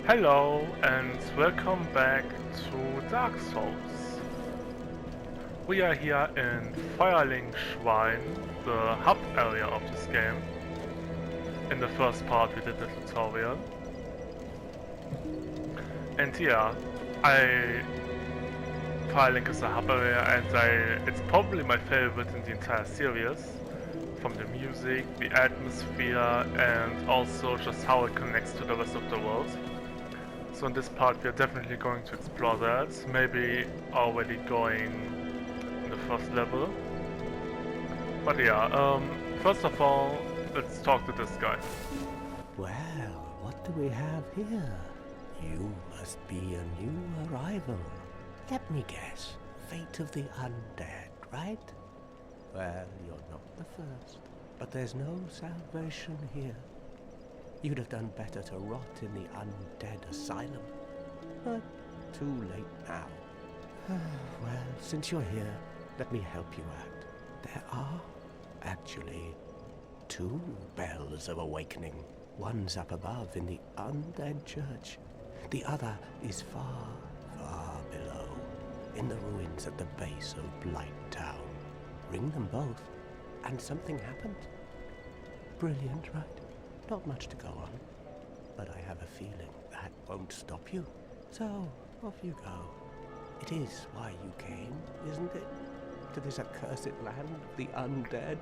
Hello and welcome back to Dark Souls. We are here in Firelink Shrine, the hub area of this game. In the first part we did the tutorial. And yeah, Firelink is a hub area and it's probably my favorite in the entire series. From the music, the atmosphere and also just how it connects to the rest of the world. So in this part we are definitely going to explore that, maybe already going in the first level. But yeah, first of all, let's talk to this guy. Well, what do we have here? You must be a new arrival. Let me guess, fate of the undead, right? Well, you're not the first, but there's no salvation here. You'd have done better to rot in the undead asylum. But too late now. Well, since you're here, let me help you out. There are, actually, two bells of awakening. One's up above in the undead church. The other is far, far below, in the ruins at the base of Blight Town. Ring them both, and something happened. Brilliant, right? Not much to go on, but I have a feeling that won't stop you. So, off you go. It is why you came, isn't it? To this accursed land of the undead?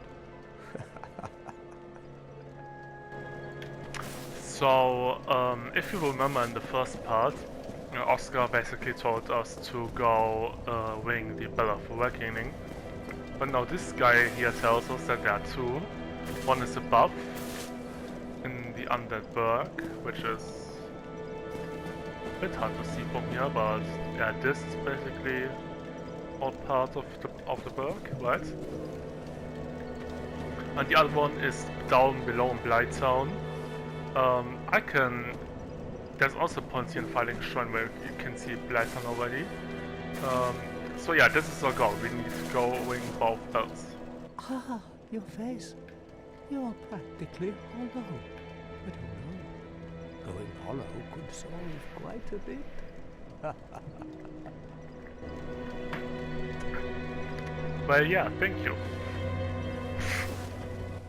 So, if you remember in the first part, Oscar basically told us to go ring the Bell of Awakening. But now this guy here tells us that there are two. One is above, in the Undead Burg, which is a bit hard to see from here, but yeah, this is basically all part of the burg, right? And the other one is down below in Blight Town. There's also points here in Firelink Shrine where you can see Blight Town already. So yeah, this is our goal. We need to go ring both bells. Ah, your face. You're practically hollow. I don't know. Going hollow could solve quite a bit. Well, yeah, thank you.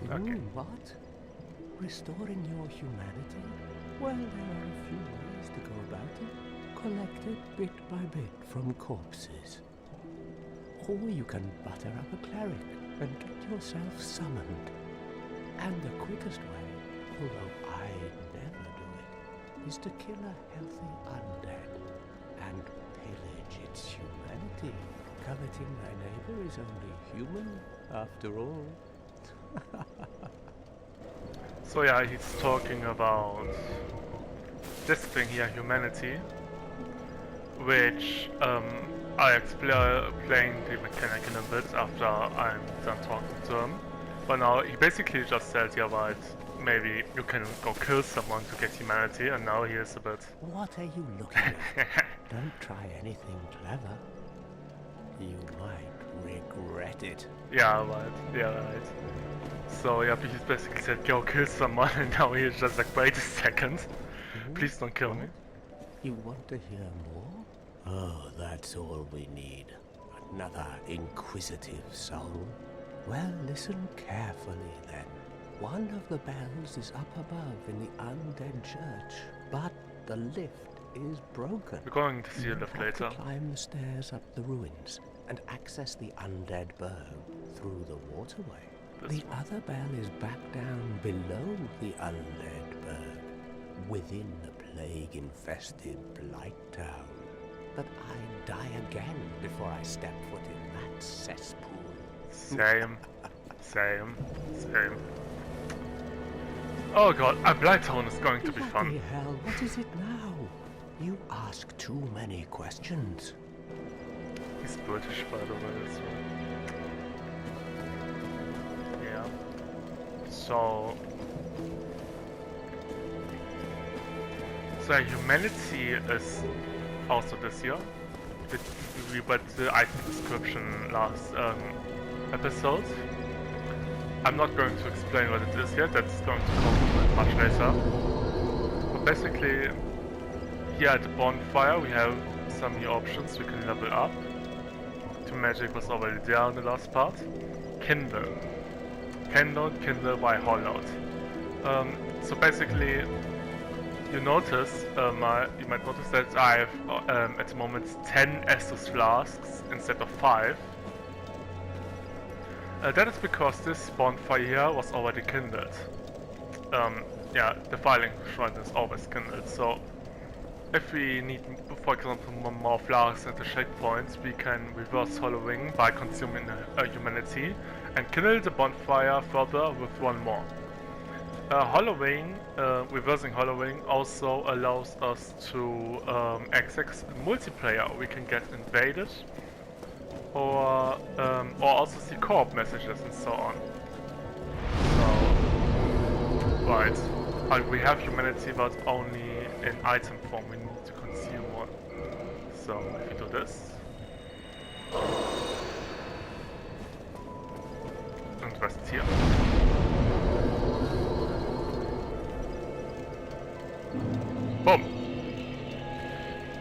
Okay. What? Restoring your humanity? Well, there are a few ways to go about it. Collect it bit by bit from corpses. Or you can butter up a cleric and get yourself summoned. And the quickest way, although I never do it, is to kill a healthy undead and pillage its humanity. Coveting thy neighbor is only human, after all. So yeah, he's talking about this thing here, humanity, which I explain the mechanic in a bit after I'm done talking to him. But now he basically just said, yeah, right, maybe you can go kill someone to get humanity, and now he is a bit... What are you looking at? Don't try anything clever. You might regret it. Yeah, right, yeah, right. So yeah, he basically said, go kill someone, and now he's just like, wait a second, please don't kill me. You want to hear more? Oh, that's all we need. Another inquisitive soul. Well, listen carefully then. One of the bells is up above in the undead church, but the lift is broken. We're going to see a lift later. You have to climb the stairs up the ruins and access the Undead Burg through the waterway. The other bell is back down below the Undead Burg, within the plague-infested Blight Town. But I'd die again before I step foot in that cesspool. Same. Oh god, a Blight Town is going to be fun. Bloody hell, what is it now? You ask too many questions. He's British, by the way, so... Yeah. So humanity is also this year. We read the item description last episode. I'm not going to explain what it is yet, that's going to come much later. But basically, here at the bonfire we have some new options. We can level up. To magic was already there in the last part. Kindle. Kindle by Hollowed. So basically, you notice, you might notice that I have at the moment 10 Estus flasks instead of 5. That is because this bonfire here was already kindled. Yeah, the Firelink shrine is always kindled, so if we need, for example, more flasks at the checkpoints, we can reverse hollowing by consuming humanity and kindle the bonfire further with one more. Reversing hollowing also allows us to access multiplayer. We can get invaded or also see co-op messages and so on. So, right, we have humanity, but only in item form. We need to consume one. So if you do this, and rest here. Boom!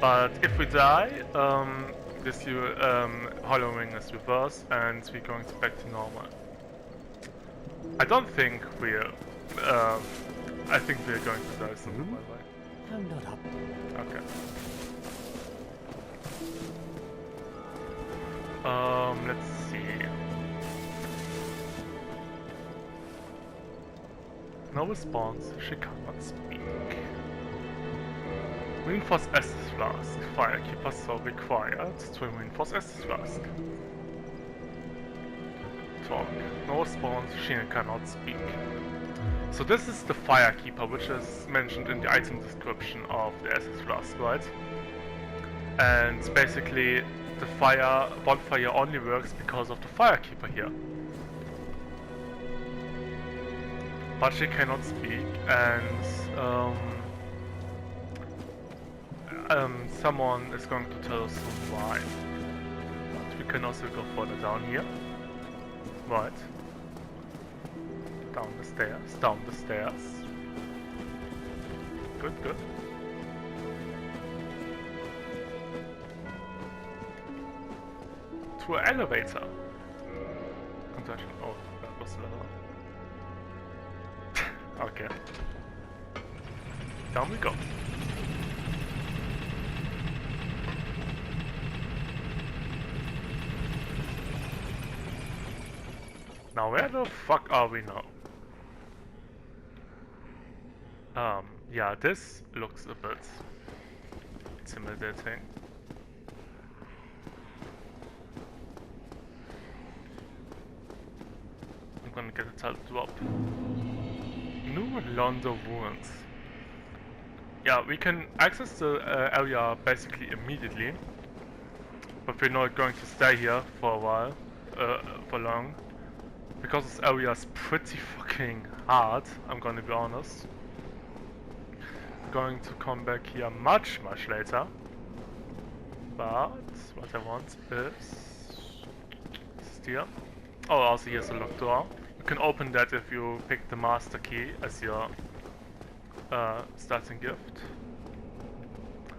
But if we die, this hollowing is reversed and we're going back to normal. I don't think we're... I think we're going to die soon, by the way. I'm not up. Okay. Let's see. No response, she cannot speak. Reinforce Estus Flask. Firekeeper so required to reinforce Estus Flask. Talk. No response, she cannot speak. So this is the Firekeeper, which is mentioned in the item description of the Estus Flask, right? And basically the bonfire only works because of the Firekeeper here. But she cannot speak, and someone is going to tell us why. But we can also go further down here. Right. Down the stairs. Good. To an elevator. Oh, that was level. Okay. Down we go. Now where the fuck are we now? Yeah, this looks a bit intimidating. I'm gonna get a title drop. New London Ruins. Yeah, we can access the area basically immediately, but we're not going to stay here for a while, for long, because this area is pretty fucking hard, I'm gonna be honest. Going to come back here much later, but what I want is here. Oh, also here's a locked door. You can open that if you pick the master key as your starting gift.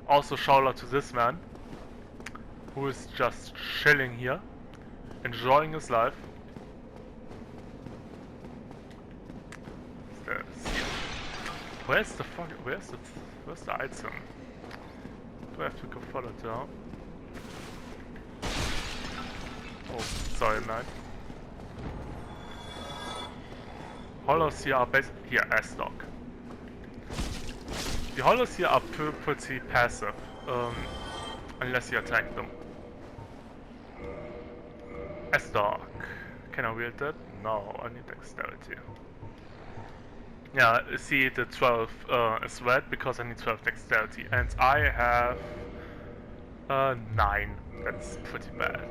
Also shout out to this man who is just chilling here, enjoying his life. Where's the item? Do I have to go further down? Oh, sorry man. Hollows here are here, S-Dock. The hollows here are pretty passive, unless you attack them. S-Dock. Can I wield that? No, I need dexterity. Yeah, see the 12 is red because I need 12 dexterity, and I have 9. That's pretty bad.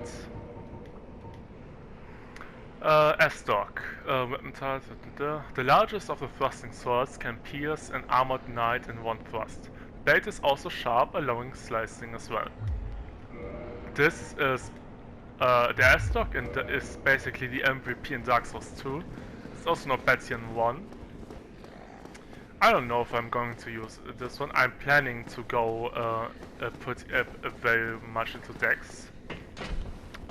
S-Dock. Weapon type. The largest of the thrusting swords can pierce an armored knight in one thrust. Blade is also sharp, allowing slicing as well. This is the S-Dock, and is basically the MVP in Dark Souls 2. It's also not bad here in 1. I don't know if I'm going to use this one. I'm planning to go put very much into Dex.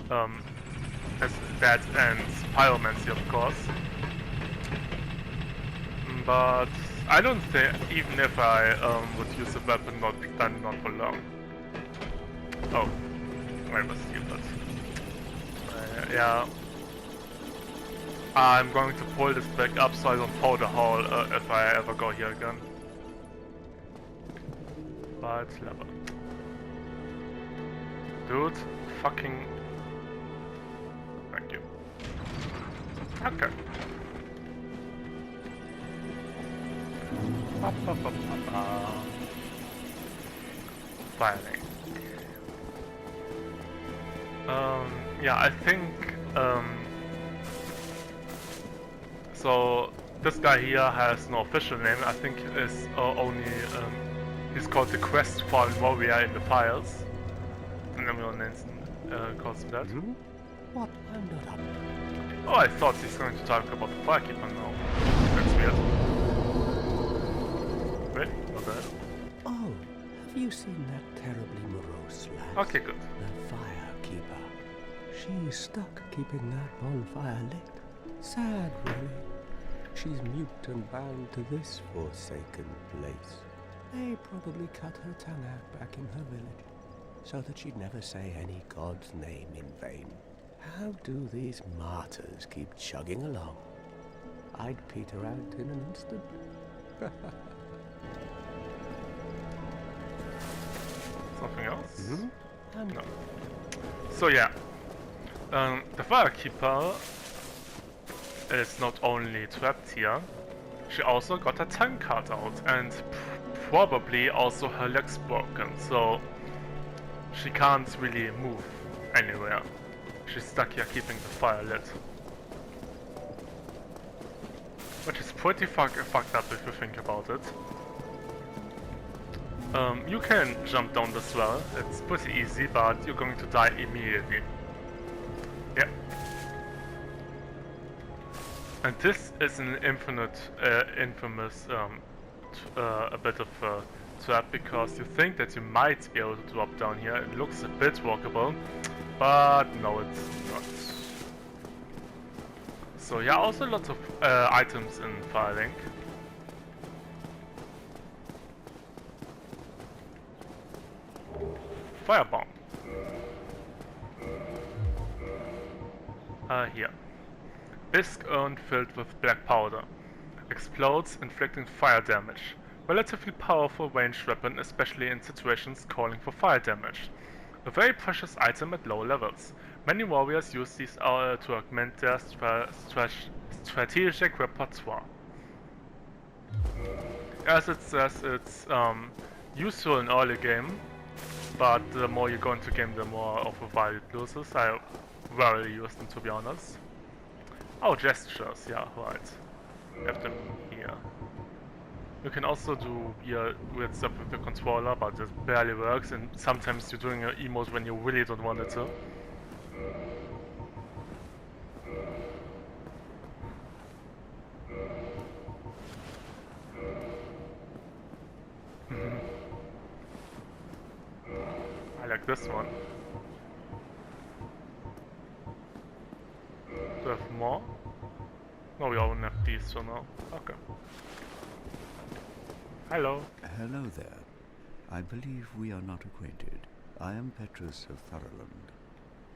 As that and Pyromancy, of course. But I don't think, even if I would use a weapon, not for long. Oh, I was stupid. Yeah. I'm going to pull this back up so I don't fall the hole if I ever go here again. But clever. Dude, fucking... Thank you. Okay. Firelink. Yeah, I think, so this guy here has no official name. I think is only, he's called the Quest Fallen Warrior in the files. And everyone calls him that. What? I'm not up. Oh, I thought he's going to talk about the Firekeeper now. That's weird. Wait, not that. Oh, have you seen that terribly morose lad? Okay, good. The Firekeeper. She's stuck keeping that bonfire lit. Sad, really. She's mute and bound to this forsaken place. They probably cut her tongue out back in her village, so that she'd never say any god's name in vain. How do these martyrs keep chugging along? I'd peter out in an instant. Something else? Mm-hmm. No. So yeah, the Firekeeper is not only trapped here, she also got her tongue cut out and probably also her legs broken, so she can't really move anywhere. She's stuck here keeping the fire lit. Which is pretty fucked up if you think about it. You can jump down this well, it's pretty easy, but you're going to die immediately. Yep. And this is an infamous a bit of a trap, because you think that you might be able to drop down here. It looks a bit walkable, but no, it's not. So yeah, also lots of items in Firelink. Firebomb. Here. Bisque urn filled with black powder. Explodes, inflicting fire damage. Relatively powerful ranged weapon, especially in situations calling for fire damage. A very precious item at low levels. Many warriors use these to augment their strategic repertoire. As it says, it's useful in early game, but the more you go into game, the more of a value it loses. I rarely use them, to be honest. Oh, gestures, yeah, right. Have them here. You can also do weird stuff with the controller, but it barely works, and sometimes you're doing an emote when you really don't want it to. I like this one. Do we have more? No, we only have these for now. Okay. Hello. Hello there. I believe we are not acquainted. I am Petrus of Firelink.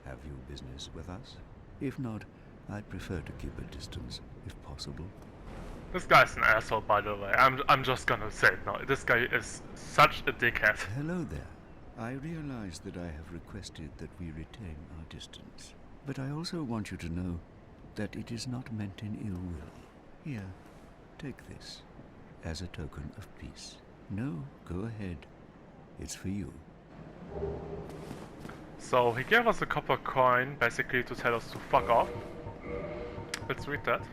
Have you business with us? If not, I'd prefer to keep a distance, if possible. This guy's an asshole, by the way. I'm just gonna say it now. This guy is such a dickhead. Hello there. I realize that I have requested that we retain our distance. But I also want you to know that it is not meant in ill will. Here, take this, as a token of peace. No, go ahead. It's for you. So he gave us a copper coin, basically to tell us to fuck off. Let's read that.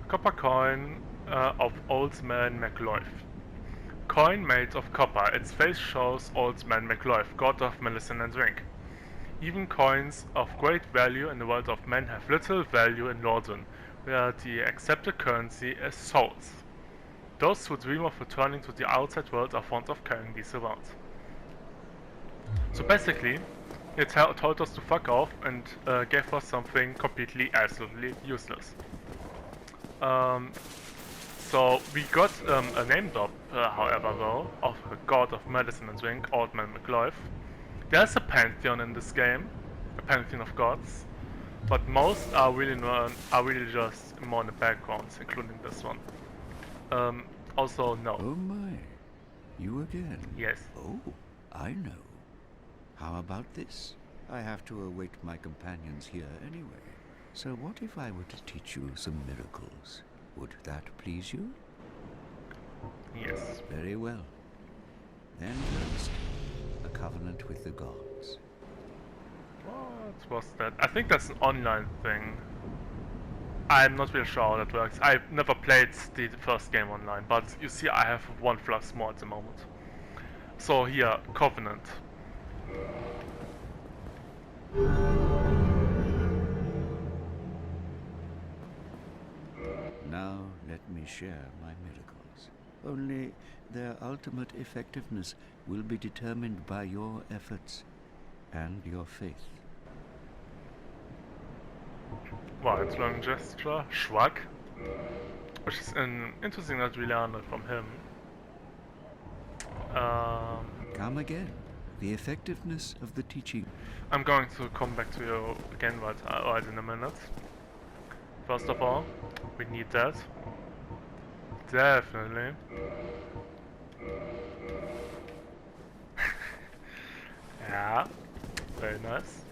Copper coin of Old Man MacLoif. Coin made of copper. Its face shows Old Man MacLoif, god of medicine and drink. Even coins of great value in the world of men have little value in Lorden, where the accepted currency is souls. Those who dream of returning to the outside world are fond of carrying these around. So basically, he told us to fuck off and gave us something completely, absolutely useless. So we got a name drop, however, though, of a god of medicine and drink, Old Man McLeod. There's a pantheon in this game, a pantheon of gods, but most are really just more in the background, including this one. Also, no. Oh my, you again? Yes. Oh, I know. How about this? I have to await my companions here anyway. So what if I were to teach you some miracles? Would that please you? Yes. Very well. Then first, a covenant with the gods. What was that? I think that's an online thing. I'm not really sure how that works. I've never played the first game online, but you see I have one flux more at the moment. So here, covenant. Now let me share my miracles. Only their ultimate effectiveness will be determined by your efforts and your faith. Right, long gesture, shrug, which is an interesting that we learned from him. Come again. The effectiveness of the teaching. I'm going to come back to you again right in a minute. First of all, we need that. Definitely. Yeah, very nice.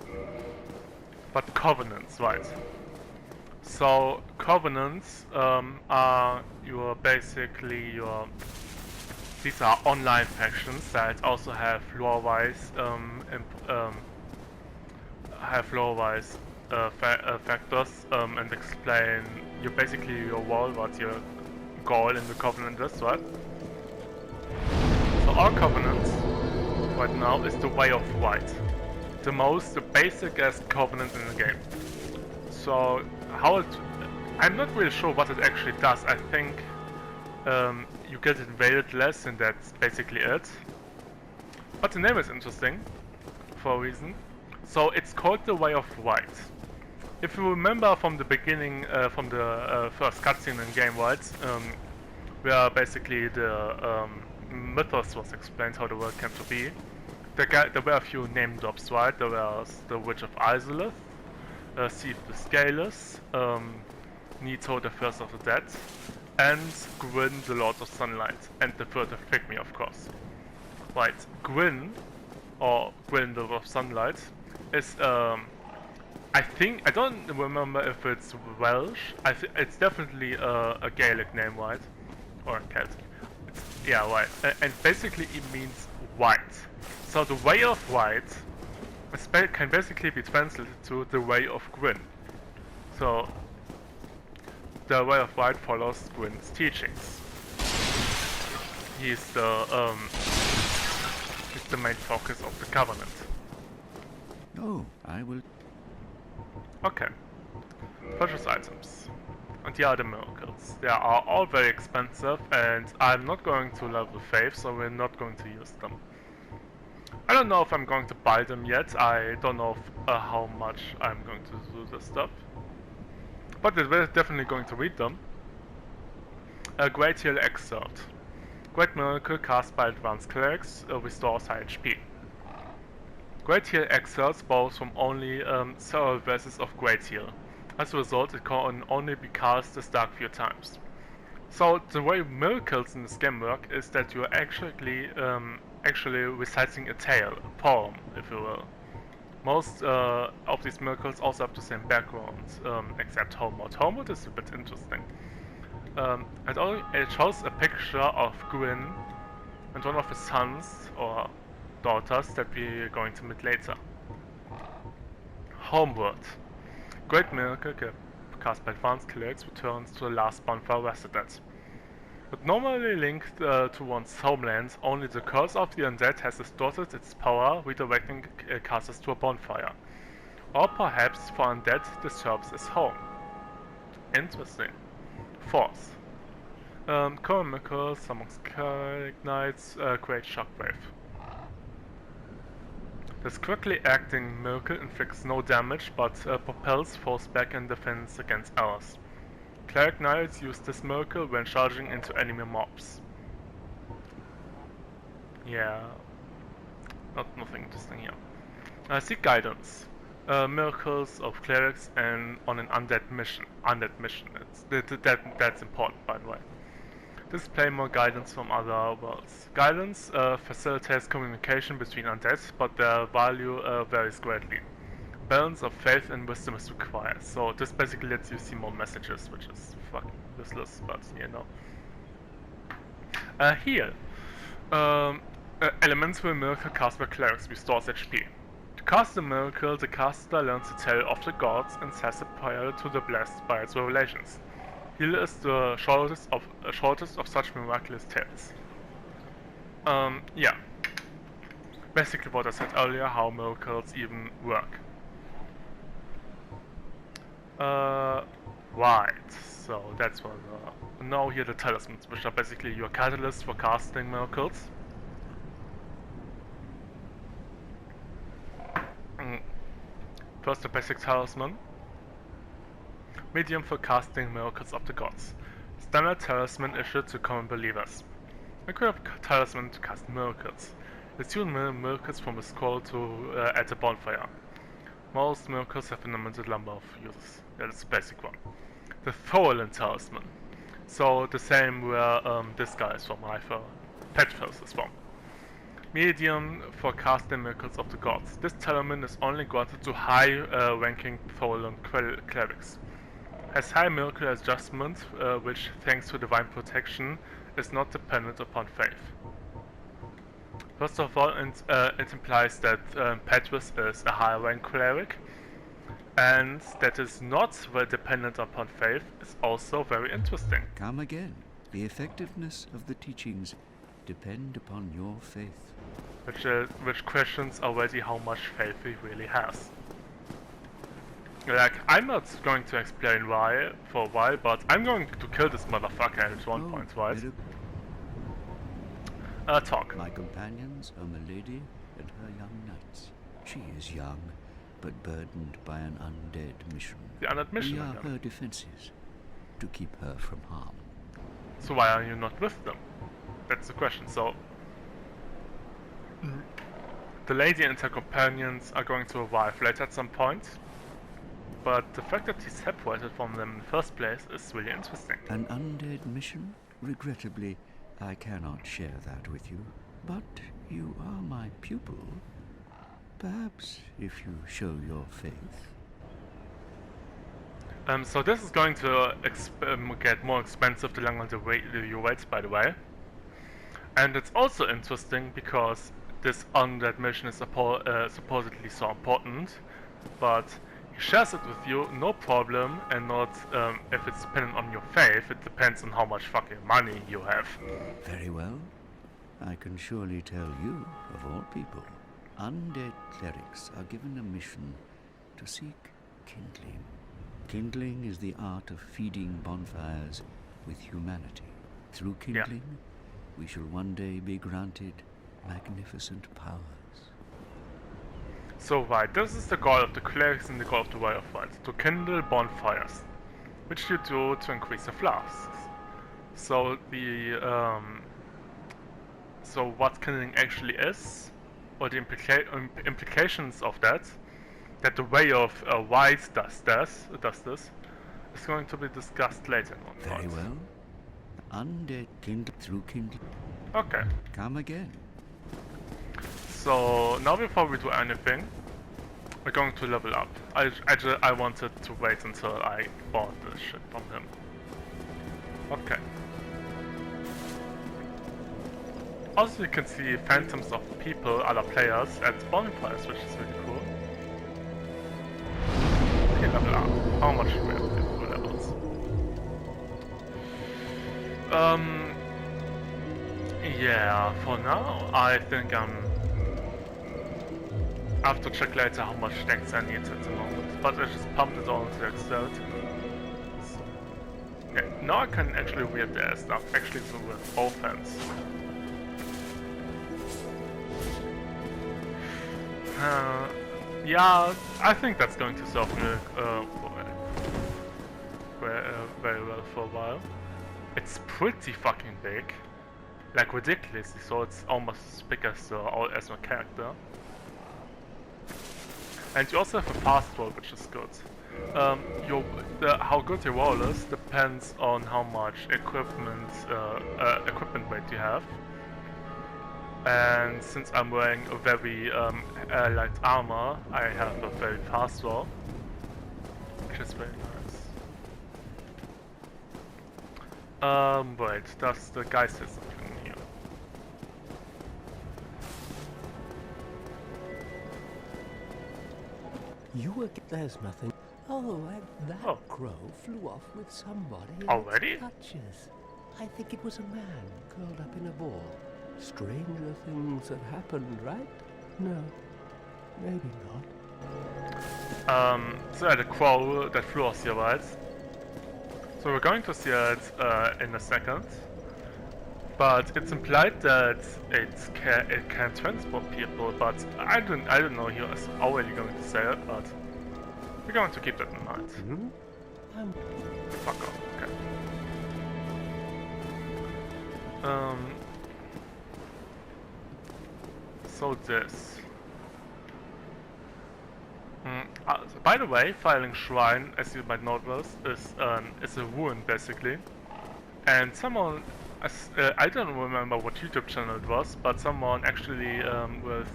But covenants, right. So, covenants are these are online factions that also have lore-wise factors and explain your role, what your goal in the covenant is, right? So our covenant right now is the Way of Right, the basic covenant in the game. So I'm not really sure what it actually does. I think you get invaded less, and that's basically it. But the name is interesting for a reason. So it's called the Way of Right. If you remember from the beginning, from the first cutscene in game, right, where basically the mythos was explained, how the world came to be, there were a few name drops, right? There was the Witch of Isolith, Thief the Scaleless, Nito the First of the Dead, and Gwyn the Lord of Sunlight, and the third of Pygmy, of course. Right, Gwyn, or Gwyn the Lord of Sunlight, is I don't remember if it's Welsh. It's definitely a Gaelic name, right? Or a Celtic. Yeah, right. And basically it means white. So the Way of Right can basically be translated to the Way of Gwyn. So the Way of Right follows Gwyn's teachings. He's the main focus of the Covenant. Oh, I will. Okay. Purchase items. And here are the miracles. They are all very expensive, and I'm not going to level 5, so we're not going to use them. I don't know if I'm going to buy them yet. I don't know how much I'm going to do this stuff. But we're definitely going to read them. A Great Heal Excerpt. Great Miracle cast by advanced clerics restores high HP. Great Heal excerpts borrows from only several verses of Great Heal. As a result, it can only be cast a stack few times. So the way miracles in this game work is that you're actually reciting a tale, a poem, if you will. Most of these miracles also have the same background, except Homeward. Homeward is a bit interesting. It shows a picture of Gwyn and one of his sons, or daughters, that we're going to meet later. Homeward. Great Miracle cast by advanced clerics returns to the last bonfire resident. But normally linked to one's homeland, only the curse of the undead has distorted its power, redirecting casters to a bonfire. Or perhaps for undead, this serves as home. Interesting. Fourth. Common miracles amongst cleric knights create shockwave. This quickly acting miracle inflicts no damage but propels foes back in defense against arrows. Cleric knights use this miracle when charging into enemy mobs. Yeah, nothing interesting here. Seek guidance. Miracles of clerics and on an undead mission. That's important, by the way. Display more guidance from other worlds. Guidance facilitates communication between undead, but their value varies greatly. Balance of faith and wisdom is required. So this basically lets you see more messages, which is fucking useless, but you know. Heal. Elemental miracle cast by clerics restores HP. To cast a miracle, the caster learns the tale of the gods and says a prayer to the blessed by its revelations. Heal is the shortest of such miraculous tales. Yeah. Basically what I said earlier, how miracles even work. Right, so that's what now here the talismans, which are basically your catalyst for casting miracles. First, the basic talisman. Medium for casting miracles of the gods. Standard talisman issued to common believers. Equip talisman to cast miracles. Attune miracles from a scroll to at a bonfire. Most miracles have a limited number of uses. Yeah, that's the basic one. The Firelink talisman. So the same where this guy is from, Petfels is from. Medium for casting miracles of the gods. This talisman is only granted to high-ranking Firelink clerics. Has high miracle adjustment, which, thanks to divine protection, is not dependent upon faith. First of all, it implies that Petrus is a high-rank cleric, and that is not very dependent upon faith is also very interesting. Come again. The effectiveness of the teachings depend upon your faith. Which questions already how much faith he really has. Like, I'm not going to explain why, but I'm going to kill this motherfucker at one point, right? Talk. My companions are Milady and her young knights. She is young, but burdened by an undead mission. The undead mission? We are her defenses, to keep her from harm. So why are you not with them? That's the question. So, the lady and her companions are going to arrive later at some point. But the fact that he's separated from them in the first place is really interesting. An undead mission? Regrettably, I cannot share that with you. But you are my pupil. Perhaps if you show your faith. So this is going to get more expensive the longer you wait, by the way. And it's also interesting because this undead mission is supposedly so important, but he shares it with you, no problem, and not if it's dependent on your faith, it depends on how much fucking money you have. Very well. I can surely tell you, of all people, undead clerics are given a mission to seek kindling. Kindling is the art of feeding bonfires with humanity. Through kindling, we shall one day be granted magnificent powers. So right, this is the goal of the clerics and the goal of the warrior fight, to kindle bonfires, which you do to increase the flasks. So the so what kindling actually is, or the implications of that the way of White does this, is going to be discussed later on. Very well. Undead kindle through kindling. Okay. Come again. So now before we do anything, we're going to level up. I wanted to wait until I bought this shit from him. Okay. Also you can see phantoms of people, other players, at bonfires, which is really cool. Okay, level up. How much do we have to do for levels? Yeah, for now, I think I have to check later how much things I need at the moment, but I just pumped it all into Excel. Okay, now I can actually wield the stuff, actually so with both hands. Yeah, I think that's going to serve me very well for a while. It's pretty fucking big. Like ridiculously so, it's almost as big as my character. And you also have a fast roll, which is good. How good your roll is depends on how much equipment weight you have. And since I'm wearing a very light armor, I have a very fast roll, which is very nice. Wait, does the guy say something new? There's nothing. Oh, and that crow flew off with somebody in Already? its clutches. I think it was a man curled up in a ball. Stranger things have happened, right? No, maybe not. So the crow that flew off here, right? So we're going to see it in a second. But it's implied that it can transport people, but I don't know he was already going to say it, but we're going to keep that in mind. Fuck off, okay. So this. By the way, Firelink Shrine, as you might notice, is a ruin basically. And someone, I don't remember what YouTube channel it was, but someone actually with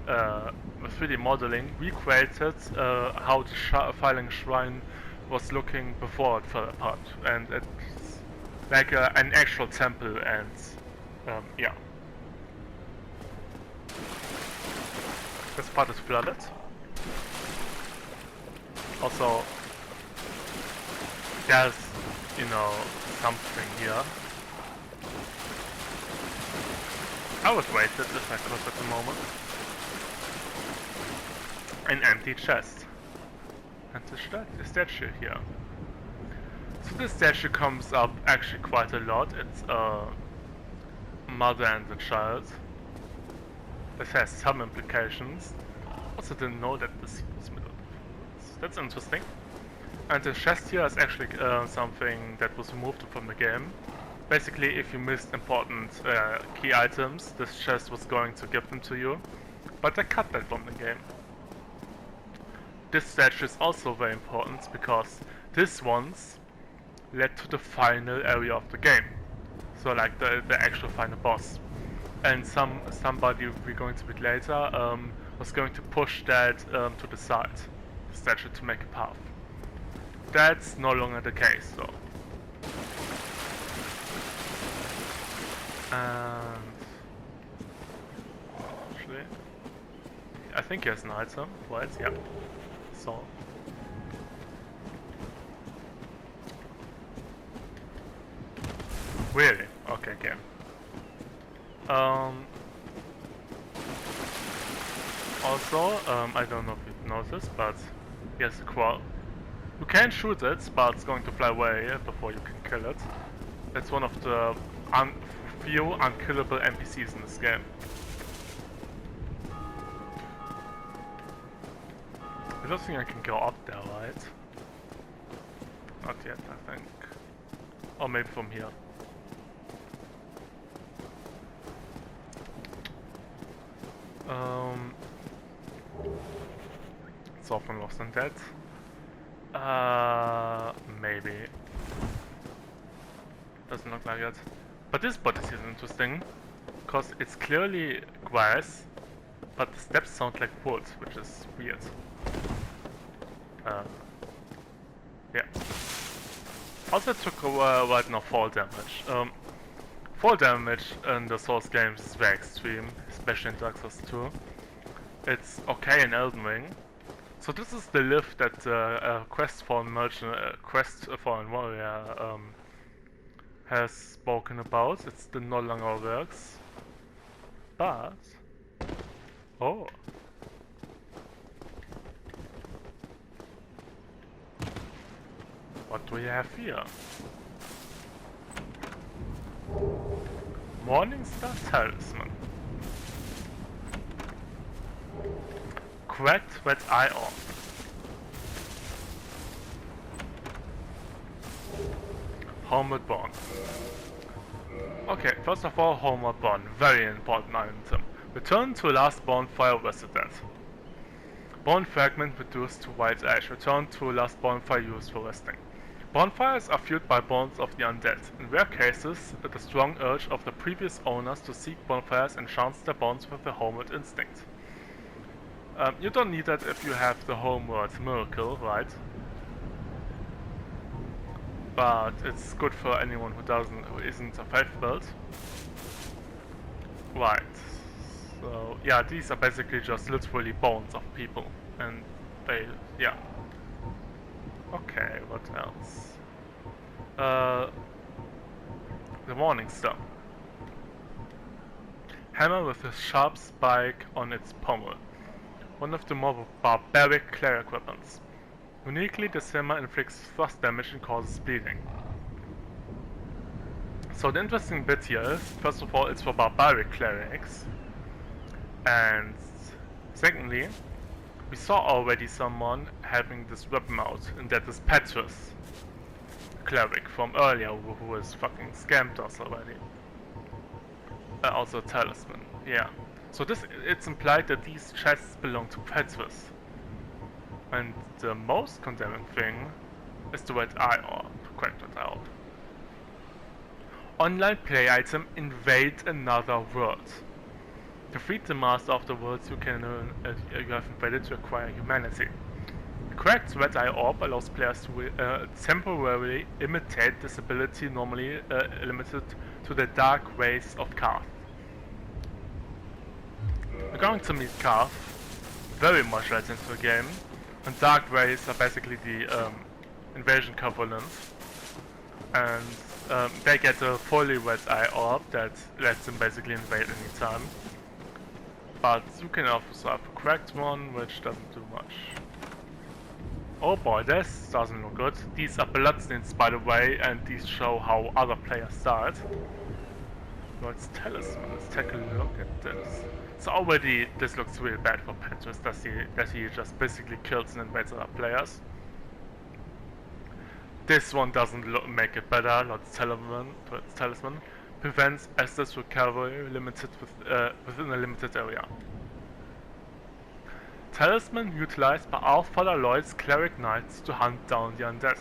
3D modeling recreated how the Firelink Shrine was looking before it fell apart, and it's like an actual temple, and yeah. This part is flooded. Also, there's, you know, something here. I would wait it if I could at the moment. An empty chest. And the statue here. So this statue comes up actually quite a lot. It's a mother and a child. This has some implications. Also didn't know that this was middle. That's interesting. And the chest here is actually something that was removed from the game. Basically, if you missed important key items, this chest was going to give them to you. But they cut that from the game. This statue is also very important because this one's led to the final area of the game. So like the actual final boss. And somebody we're going to meet later was going to push that to the side, the statue, to make a path. That's no longer the case though. And actually, I think he has an item, right? Yeah. So. Really? Okay, game. Also, I don't know if you've noticed, but he has a crow. You can shoot it, but it's going to fly away before you can kill it. It's one of the few unkillable NPCs in this game. I don't think I can go up there, right? Not yet, I think. Or maybe from here. It's often lost and dead. Maybe. Doesn't look like it. But this body is interesting, because it's clearly grass, but the steps sound like wood, which is weird. Yeah. Also took right now fall damage. Fall damage in the Souls games is very extreme, especially in Dark Souls 2. It's okay in Elden Ring. So this is the lift that Quest for a Warrior has spoken about. It's the no longer works. But oh. What do we have here? Morningstar Talisman. Cracked Red Eye Orb. Homeward Bond. Okay, first of all, Homeward Bond. Very important item. Return to last bonfire visited. Bone fragment reduced to white ash. Return to last bonfire used for resting. Bonfires are fueled by bones of the undead. In rare cases, the strong urge of the previous owners to seek bonfires enchants their bones with their homeward instinct. You don't need that if you have the homeward miracle, right? But it's good for anyone who isn't a faith build. Right. So yeah, these are basically just literally bones of people, and they, yeah. Okay, what else? The Morningstar. Hammer with a sharp spike on its pommel. One of the more barbaric cleric weapons. Uniquely, this hammer inflicts thrust damage and causes bleeding. So the interesting bit here is, first of all, it's for barbaric clerics. And secondly, we saw already someone having this weapon out, and that is Petrus, cleric from earlier, who was fucking scammed us already. Also Talisman, yeah. So it's implied that these chests belong to Petrus. And the most condemning thing is the Red Eye Orb, correct Red Eye Orb. Online play item, invade another world. Defeat the master of the worlds you have invaded to acquire humanity. The correct Red Eye Orb allows players to temporarily imitate this ability normally limited to the dark ways of Karth. We're going to meet Karth very much later into the game, and dark ways are basically the invasion covenant, and they get a fully Red Eye Orb that lets them basically invade anytime. But you can also have a cracked one, which doesn't do much. Oh boy, this doesn't look good. These are bloodstains, by the way, and these show how other players died. Lord's Talisman, let's take a look at this. So already this looks really bad for Petrus, that he just basically kills and invades other players. This one doesn't make it better. Lord's Talisman prevents Estes recovery limited within a limited area. Talisman utilized by Allfather Lloyd's cleric knights to hunt down the undead.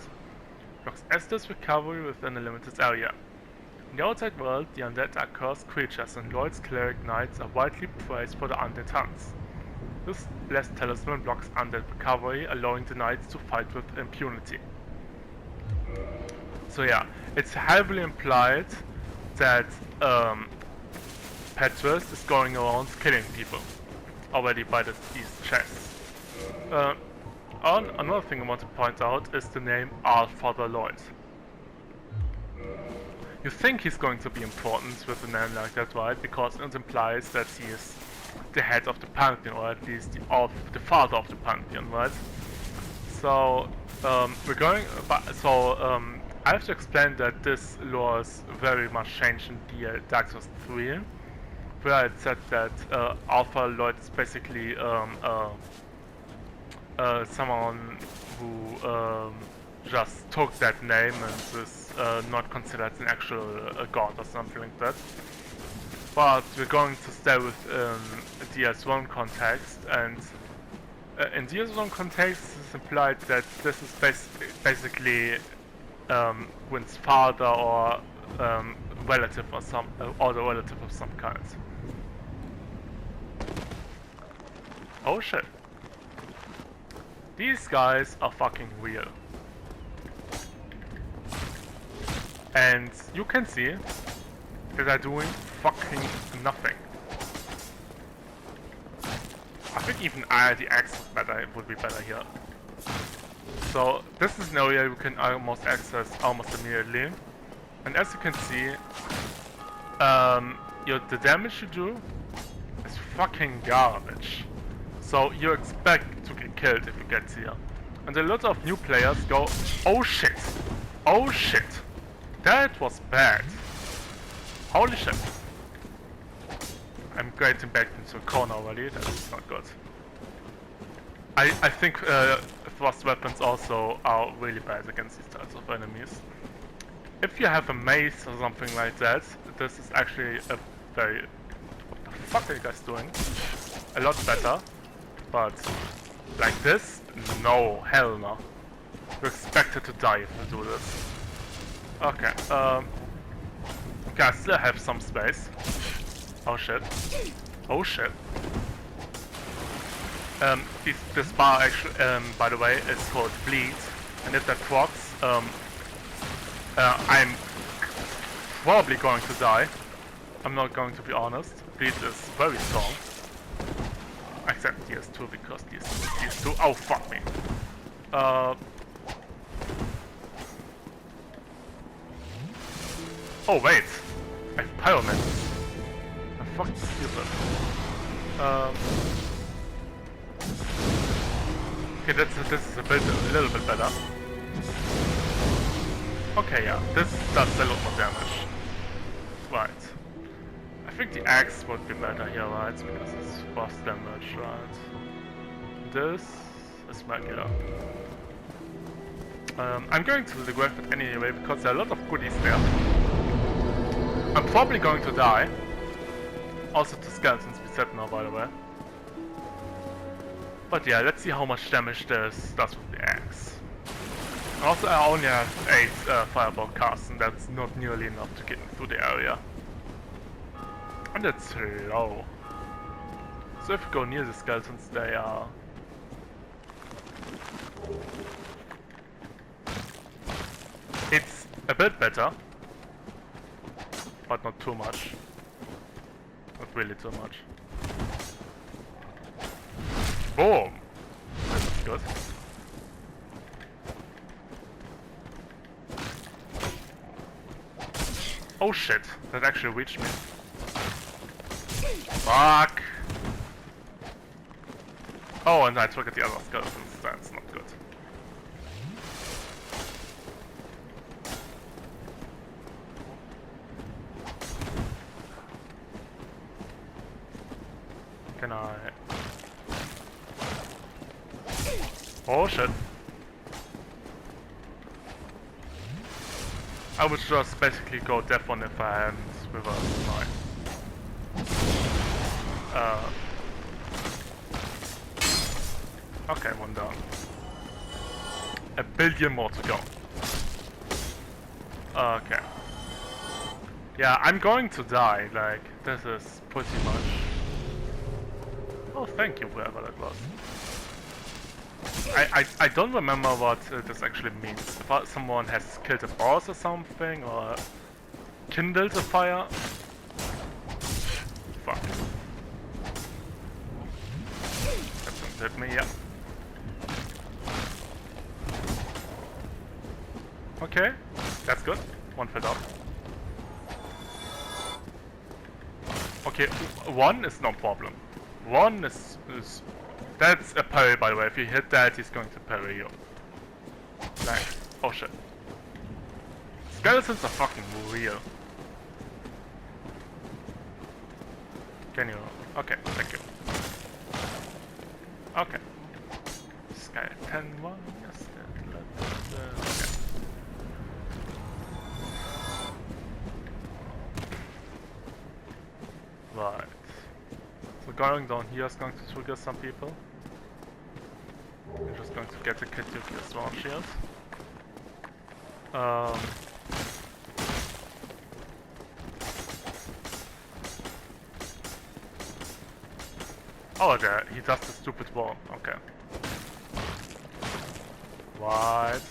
Blocks Estes recovery within a limited area. In the outside world, the undead are cursed creatures, and Lloyd's cleric knights are widely praised for the undead hunts. This blessed talisman blocks undead recovery, allowing the knights to fight with impunity. So yeah, it's heavily implied that Petrus is going around killing people already by these chests. Another thing I want to point out is the name Allfather Lloyd. You think he's going to be important with a name like that, right? Because it implies that he is the head of the Pantheon, or at least the father of the Pantheon, right? So I have to explain that this lore is very much changed in the Dark Souls 3, where it said that Alpha Lloyd is basically someone who just took that name and is not considered an actual god or something like that. But we're going to stay with DS1 context, and in DS1 context it's implied that this is basically Gwyn's father or relative or the relative of some kind. Oh shit. These guys are fucking real. And you can see that they're doing fucking nothing. I think even IRDX would be better here. So this is an area you can almost access almost immediately. And as you can see, the damage you do is fucking garbage. So you expect to get killed if you get here. And a lot of new players go, oh shit! Oh shit! That was bad. Holy shit. I'm getting back into a corner already, that's not good. I think thrust weapons also are really bad against these types of enemies. If you have a mace or something like that, this is actually a very... What the fuck are you guys doing? A lot better. But like this? No, hell no. You're expected to die if you do this. Okay, okay, I still have some space. Oh shit. Oh shit. This bar actually, by the way, is called Bleed, and if that procs, I'm probably going to die. I'm not going to be honest. Bleed is very strong. Except DS2 because DS2. Oh fuck me. Oh wait, I have pyromancies. I'm fucking stupid. Okay, this is a little bit better. Okay, yeah, this does a lot more damage. Right. I think the axe would be better here, right? Because it's fast damage, right? This is regular. I'm going to the grave anyway because there are a lot of goodies there. I'm probably going to die. Also to skeletons we said now, by the way. But yeah, let's see how much damage this does with the axe. Also, I only have 8 fireball casts, and that's not nearly enough to get me through the area. And it's low. So if you go near the skeletons, they are... It's a bit better. But not too much. Not really too much. Boom! That's good. Oh shit, that actually reached me. Fuck! Oh, and I took at the other skeletons, that's not good. Can I... Oh shit. I would just basically go deaf on if I hadn't reversed my... Okay, one down. A billion more to go. Okay. Yeah, I'm going to die, like, this is pretty much... Oh, thank you, whoever that was. I don't remember what this actually means. If someone has killed a boss or something, or kindled a fire. Fuck. That didn't hit me, yeah. Okay, that's good. One fell off. Okay, one is no problem. One is that's a parry, by the way. If you hit that, he's going to parry you. Nice. Oh shit. Skeletons are fucking real. Can you... Okay, thank you. Okay. Skeleton 1, yes. Okay. Right. So going down here is going to trigger some people. We're just going to get a kit with your swan shield. Oh, there, he does the stupid wall. Okay. What?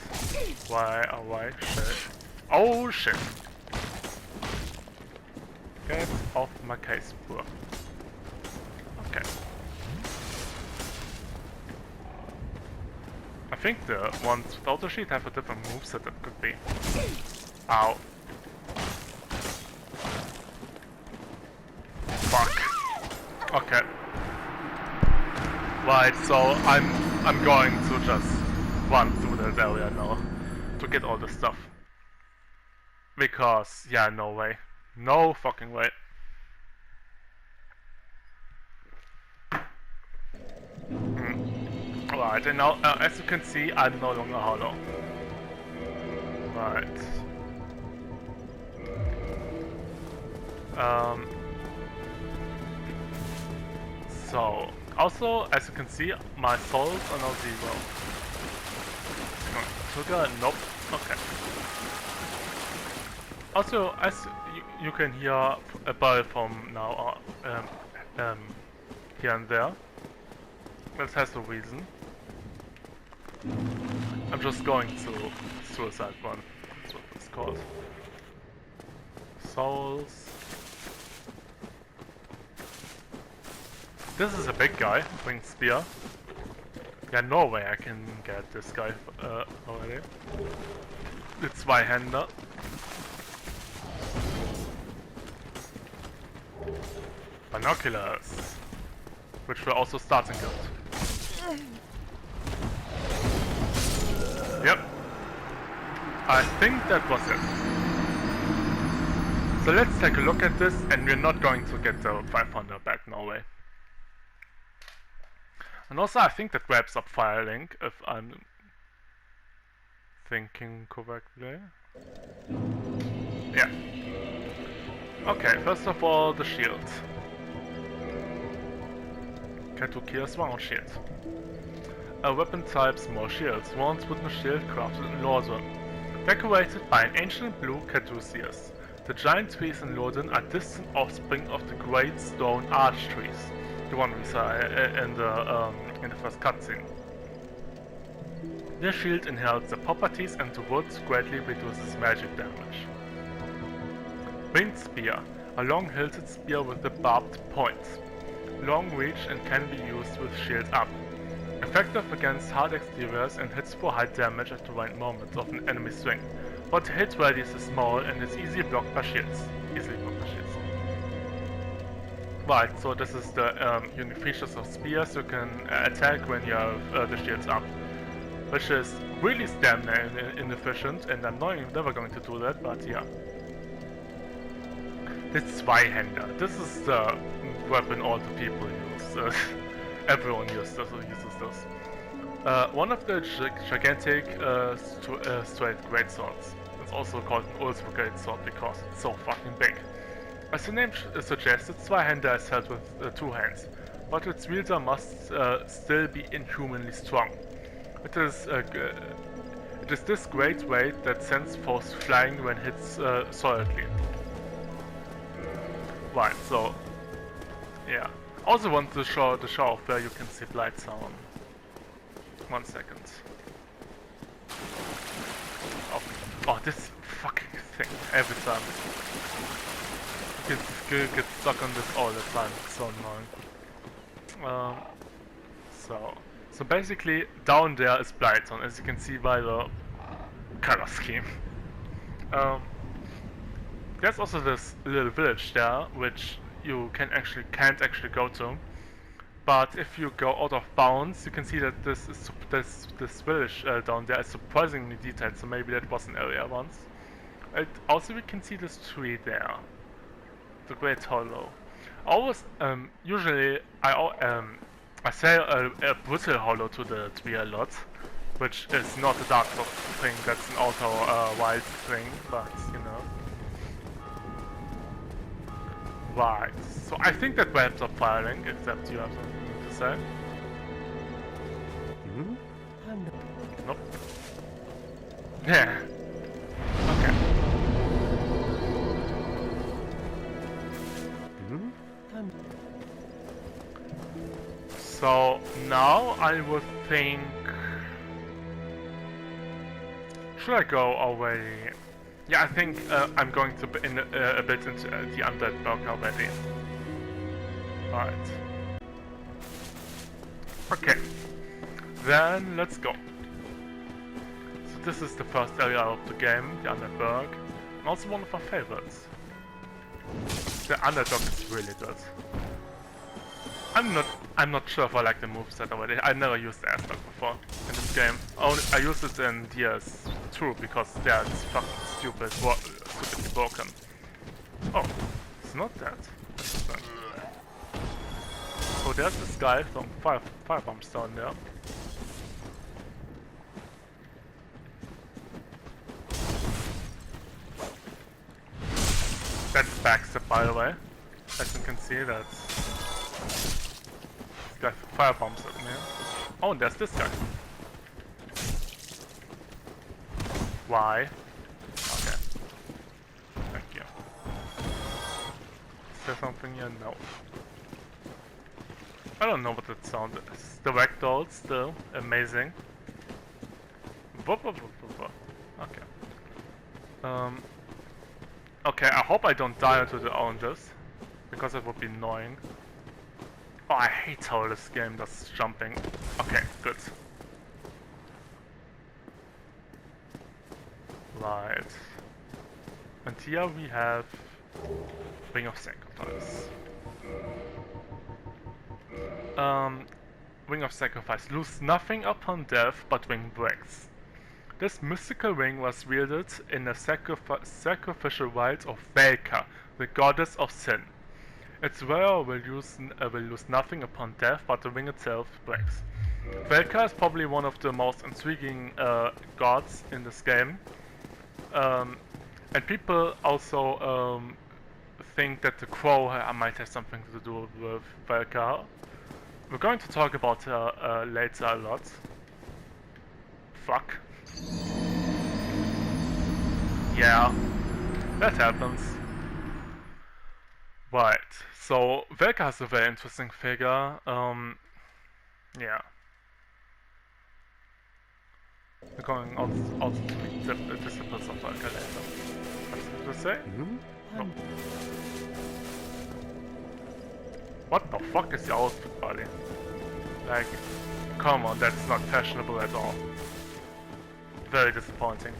Why? Oh, why? Shit. Oh, shit. Get off my case, bro. Okay. I think the ones without the sheet have a different moveset that could be. Ow. Fuck. Okay. Right, so I'm going to just run through that area now to get all the stuff. Because, yeah, no way. No fucking way. Right, and now, as you can see, I'm no longer hollow. Right. So, also, as you can see, my souls are now 0. Sugar? Nope. Okay. Also, as you can hear a bell from now here and there. This has a reason. I'm just going to suicide one. That's what it's called. Souls. This is a big guy with spear. Yeah, no way I can get this guy already. It's Zweihander. Binoculars, which were also starting good. Yep. I think that was it. So let's take a look at this, and we're not going to get the 500 back, no way. And also I think that wraps up Firelink, if I'm thinking correctly. Yeah. Okay, first of all, the shield. K2 Swan shield. A weapon type small shields, once wooden shield crafted in Lorden. Decorated by an ancient blue caduceus. The giant trees in Lorden are distant offspring of the great stone arch trees. The one we saw in the first cutscene. This shield inherits the properties and the wood greatly reduces magic damage. Winged spear. A long-hilted spear with a barbed point. Long reach and can be used with shield up. Effective against hard exteriors and hits for high damage at the right moment of an enemy swing. But the hit radius is small and is easily blocked by shields. Right, so this is the unique features of spears. You can attack when you have the shields up. Which is really stamina inefficient, and I'm never going to do that, but yeah. This Zweihander. This is the weapon all the people use. Everyone uses this. One of the gigantic straight greatswords. It's also called an ultra greatsword because it's so fucking big. As the name suggests, Zweihander is held with 2 hands, but its wielder must still be inhumanly strong. It is this great weight that sends foes flying when hit solidly. Right, so yeah. Also want to show off where you can see Blighttown. 1 second. Oh, this fucking thing every time. You get stuck on this all the time. It's so annoying. So basically down there is Blighttown, as you can see by the color scheme. There's also this little village there, which you can't actually go to. But if you go out of bounds, you can see that this village down there is surprisingly detailed. So maybe that was an area once. Also, we can see this tree there, the Great Hollow. Always, usually I say a brittle hollow to the tree a lot, which is not a dark thing. That's an outer wild thing, but you know. Right, so I think that wraps up Firelink, except you have something to say. Nope. Yeah. Okay. So now I would think... Should I go already? Yeah, I think I'm going to a bit into the Undead Burg already. Alright. Okay. Then let's go. So this is the first area of the game, the Undead Burg. And also one of my favorites. The Underdog is really good. I'm not sure if I like the moveset already. I never used the Asdog before in this game. I used it in DS2 because yeah, it's fucking stupidly broken. Oh, it's not that. So there's this guy from fire bombs down there. That's backstep, by the way. As you can see, that's this guy fire bombs at me. Oh, and there's this guy. Why? Okay. Thank you. Is there something here? No. I don't know what that sound is. The ragdoll still amazing. Okay. Okay, I hope I don't die into the oranges, because it would be annoying. Oh, I hate how this game does jumping. Okay, good. Right. And here we have Ring of Sacrifice. Ring of Sacrifice. Lose nothing upon death, but ring breaks. This mystical ring was wielded in the sacrificial rites of Velka, the goddess of sin. Its wearer will lose nothing upon death, but the ring itself breaks. Velka is probably one of the most intriguing gods in this game. And people also think that the crow might have something to do with Velka. We're going to talk about her later a lot. Fuck. Yeah, that happens. Right, so Velka is a very interesting figure. Yeah. We're going also to meet the disciples of Velka later. Something to say? No. What the fuck is your outfit, buddy? Like, come on, that's not fashionable at all. Very disappointing.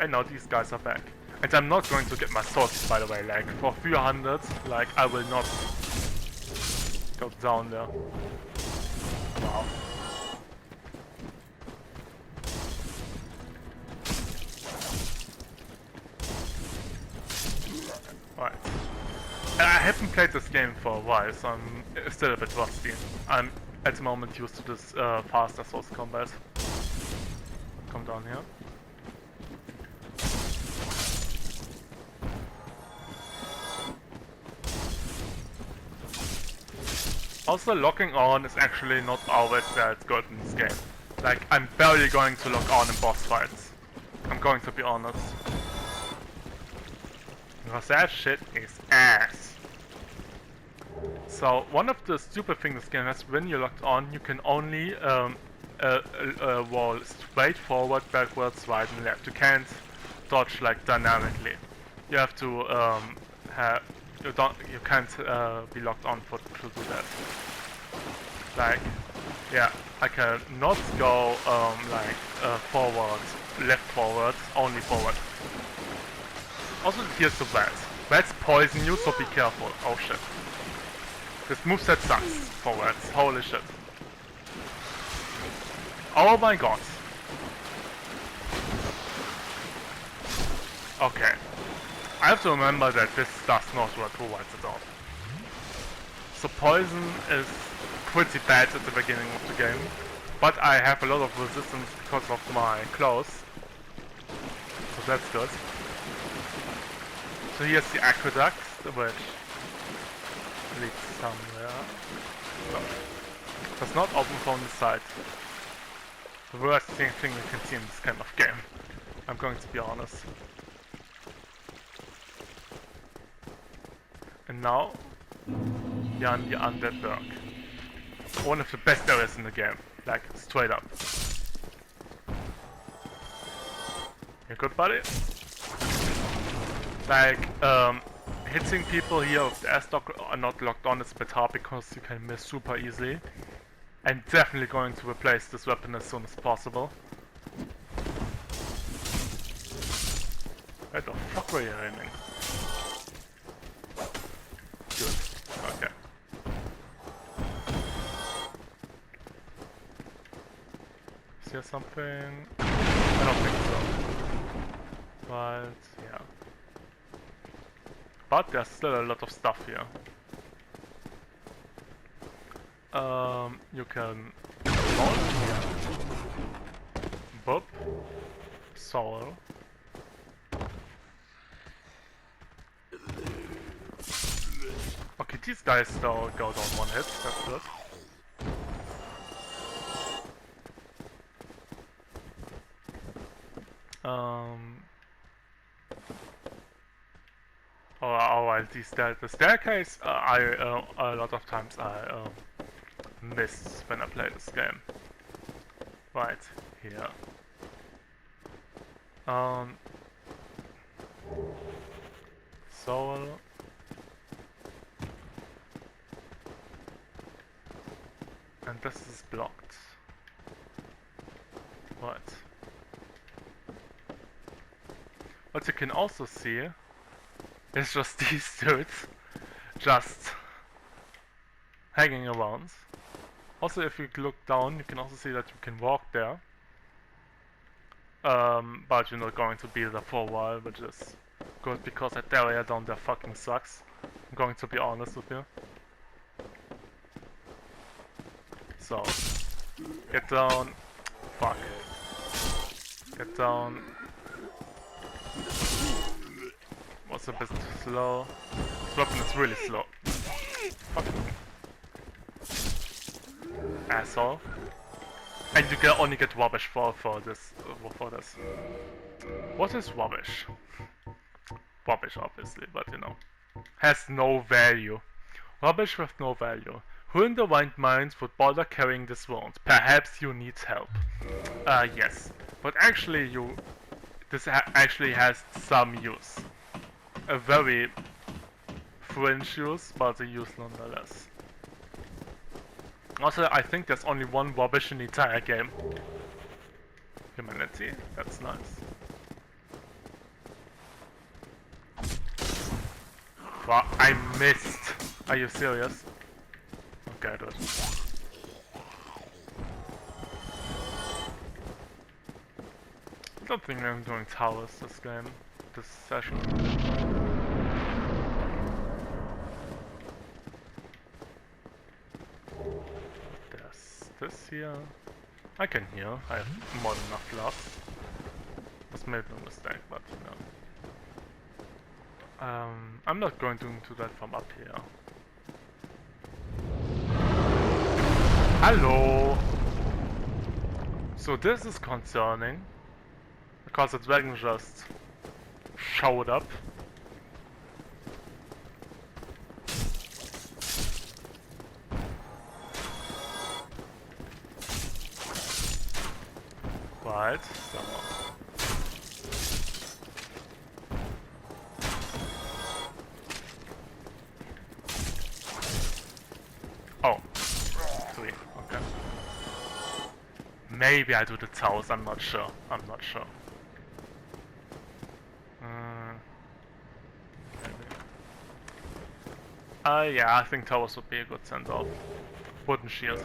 And now these guys are back. And I'm not going to get my swords, by the way, like, for 300, like, I will not go down there. Wow. Right. And I haven't played this game for a while, so I'm still a bit rusty. I'm at the moment used to this faster source combat. Come down here. Also, locking on is actually not always that good in this game. Like, I'm barely going to lock on in boss fights. I'm going to be honest. Because that shit is ass. So, one of the stupid things this game has, when you're locked on, you can only roll straight forward, backwards, right and left. You can't dodge like dynamically. You have to you can't be locked on to do that. Like, yeah, I can not go forward, left forward, only forward. Also, here's the rats. Rats poison you, so be careful. Oh shit. This moveset sucks for rats. Holy shit. Oh my god. Okay. I have to remember that this does not work for rats at all. So poison is pretty bad at the beginning of the game. But I have a lot of resistance because of my clothes. So that's good. So here's the aqueduct, which leads somewhere. No. Does not open from the side. The worst thing you can see in this kind of game. I'm going to be honest. And now, we are in the Undead Burg. One of the best areas in the game. Like, straight up. You good, buddy? Like, hitting people here with the S-Lock are not locked on is a bit hard because you can miss super easily. I'm definitely going to replace this weapon as soon as possible. Where the fuck were you aiming? Good. Okay. Is here something? I don't think so. But yeah. But there's still a lot of stuff here. You can vault here. Boop. Soul. Okay, these guys still go down one hit, that's good. Alright, the staircase, a lot of times I miss when I play this game. Right, here. Soul. And this is blocked. Right. What you can also see is just these dudes just hanging around. Also, if you look down, you can also see that you can walk there. But you're not going to be there for a while, which is good because that area down there fucking sucks. I'm going to be honest with you. So, get down. Fuck. Get down. Was a bit slow. This weapon is really slow. Fucking asshole. And you can only get rubbish for this. What is rubbish? Rubbish, obviously, but you know, has no value. Rubbish with no value. Who in the right mind would bother carrying this wound? Perhaps you need help. Yes, but actually this actually has some use. A very fringe use, but a use nonetheless. Also, I think there's only one rubbish in the entire game. Humanity, that's nice. Wow, I missed! Are you serious? Okay, dude. I don't think I'm doing towers this game, this session. There's this here. I can heal, I have more than enough gloves. Was made no mistake, but you know. I'm not going to do that from up here. Hello! So this is concerning, because the dragon just showed up. Right, so... Oh, 3, okay. Maybe I do the towers, I'm not sure. Yeah, I think towers would be a good send off. Wooden shield.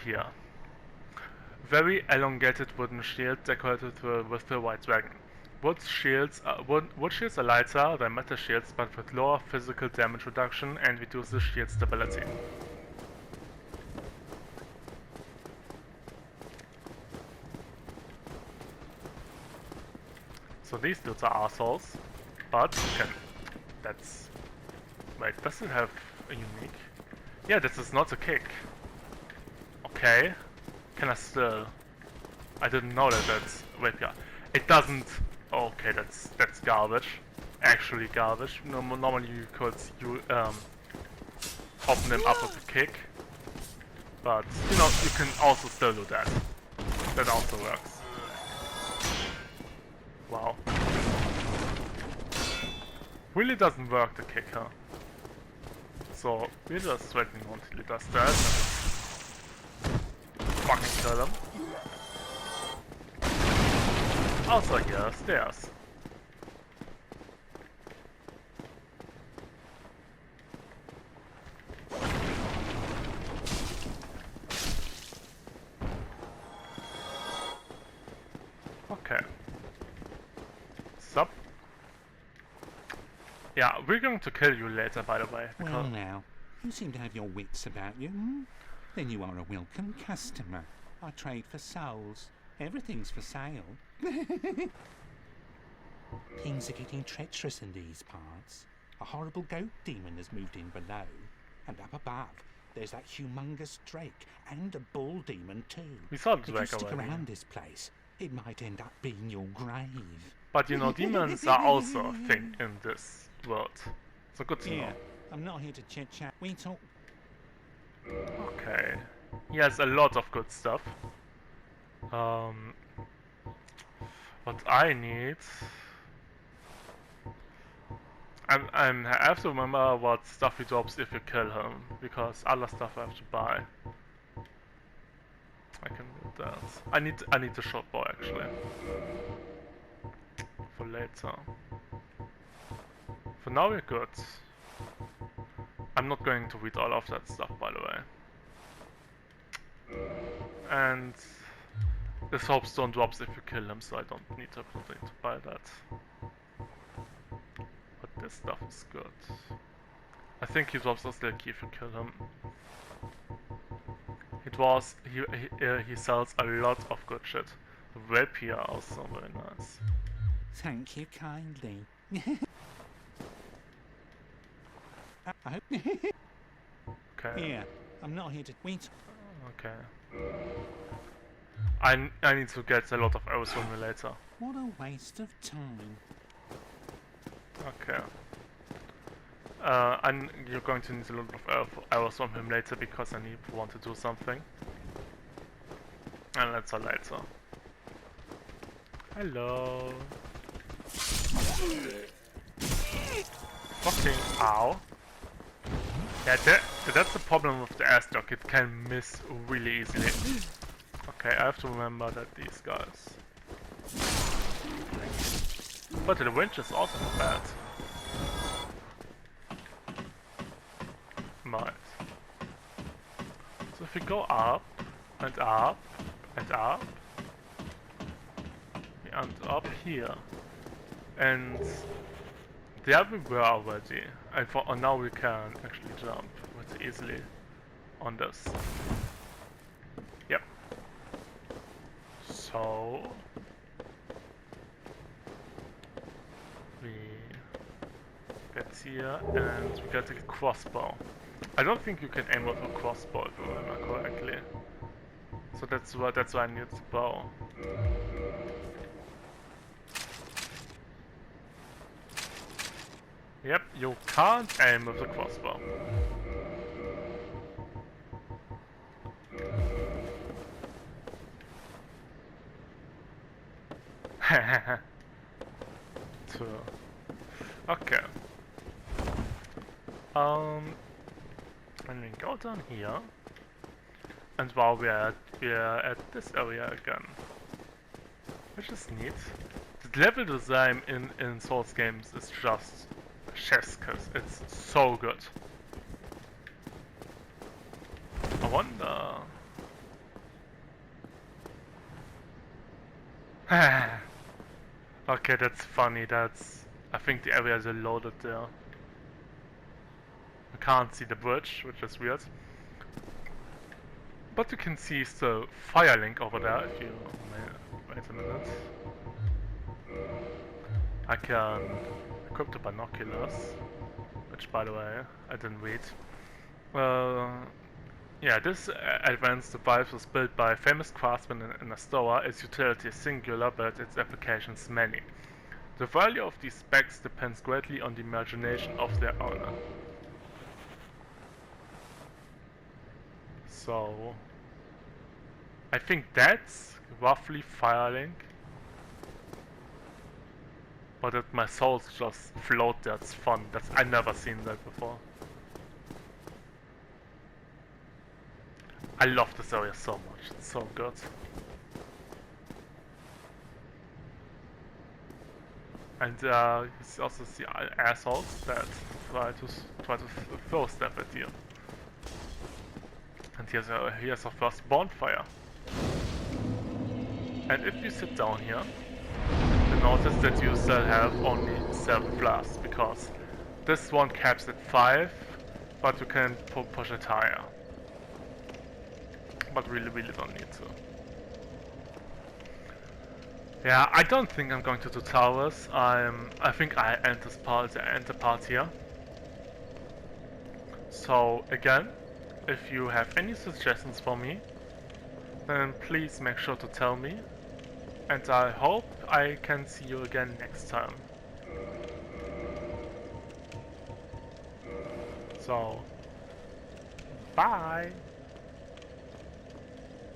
Here. Very elongated wooden shield decorated with the white dragon. Wood shields are lighter than metal shields, but with lower physical damage reduction and reduces shield stability. So these dudes are assholes, but you can... That's... Wait, does it have a unique? Yeah, this is not a kick. Okay. Can I still... I didn't know that that's... Wait, yeah. It doesn't... Okay, that's garbage. Actually garbage. Normally you could open them up with a kick. But, you know, you can also still do that. That also works. Wow. Really doesn't work, the kick, huh? So, we're just waiting until it does that. Fucking kill him. Also here, stairs. Stop. Yeah, we're going to kill you later, by the way. Well now, you seem to have your wits about you, hmm? Then you are a welcome customer. I trade for souls. Everything's for sale. Things are getting treacherous in these parts. A horrible goat demon has moved in below. And up above, there's that humongous drake and a bull demon too. We saw the If you drake stick already. around this place, it might end up being your grave. But you know, demons are also a thing in this world. So good to know. Yeah, I'm not here to chit-chat. We talk... Okay. He has a lot of good stuff. What I need... I have to remember what stuff he drops if you kill him, because other stuff I have to buy. I can do that. I need the short bow actually. For later. For now we're good. I'm not going to read all of that stuff, by the way. And this soapstone drops if you kill him, so I don't need to buy that. But this stuff is good. I think he drops us the key if you kill him. He sells a lot of good shit. The rapier also very nice. Thank you kindly. I hope... Okay. Yeah, I'm not here to... Wait. Okay. I need to get a lot of arrows from you later. What a waste of time. Okay. You're going to need a lot of arrows from him later because I want to do something. And that's later. Hello. Fucking ow. Yeah, that's the problem with the air stock. It can miss really easily. Okay, I have to remember that these guys. But the winch is also not bad. Right. So if we go up and up and up, we end up here. And there we were already. And now we can actually jump pretty easily on this. Yep. So we get here and we get a crossbow. I don't think you can aim with a crossbow if I remember correctly. So that's why I need the bow. Yep, you can't aim with a crossbow. True. Okay. And we go down here, and while we're at this area again, which is neat. The level design in Souls games is just chef's kiss. It's so good. I wonder. Okay, that's funny. I think the areas are loaded there. I can't see the bridge, which is weird. But you can see still Firelink over there if you wait a minute. I can equip the binoculars, which by the way I didn't read. Yeah, this advanced device was built by a famous craftsman in Astoria. Its utility is singular, but its applications many. The value of these specs depends greatly on the imagination of their owner. So, I think that's roughly Firelink. But that my souls just float, that's fun. I never seen that before. I love this area so much, it's so good. And you also see assholes that try to throw stuff at you. And here's our first bonfire. And if you sit down here, then notice that you still have only 7 flasks, because this one caps at 5, but you can push it higher. But really don't need to. Yeah, I don't think I'm going to do towers. I think I end the part here. So again, if you have any suggestions for me, then please make sure to tell me. And I hope I can see you again next time. So, bye!